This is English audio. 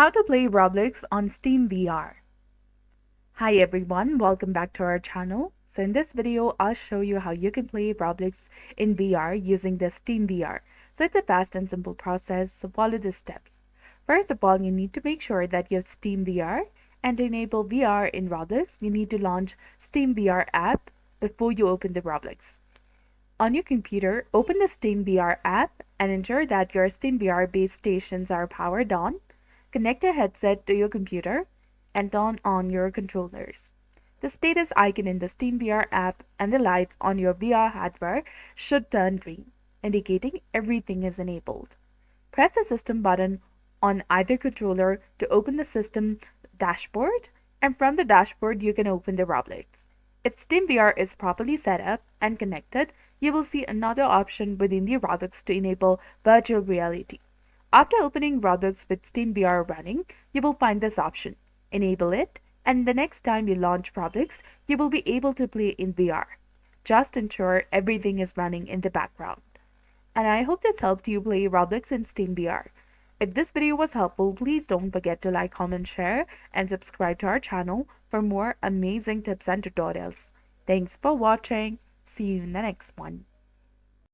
How to play Roblox on Steam VR. Hi everyone, welcome back to our channel. So in this video, I'll show you how you can play Roblox in VR using the Steam VR. So it's a fast and simple process, so follow the steps. First of all, you need to make sure that you have Steam VR, and to enable VR in Roblox, you need to launch Steam VR app before you open the Roblox. On your computer, open the Steam VR app and ensure that your Steam VR base stations are powered on. Connect your headset to your computer and turn on your controllers. The status icon in the Steam VR app and the lights on your VR hardware should turn green, indicating everything is enabled. Press the system button on either controller to open the system dashboard, and from the dashboard you can open the Roblox. If Steam VR is properly set up and connected, you will see another option within the Roblox to enable virtual reality. After opening Roblox with Steam VR running, you will find this option. Enable it, and the next time you launch Roblox, you will be able to play in VR. Just ensure everything is running in the background. And I hope this helped you play Roblox in Steam VR. If this video was helpful, please don't forget to like, comment, share, and subscribe to our channel for more amazing tips and tutorials. Thanks for watching. See you in the next one.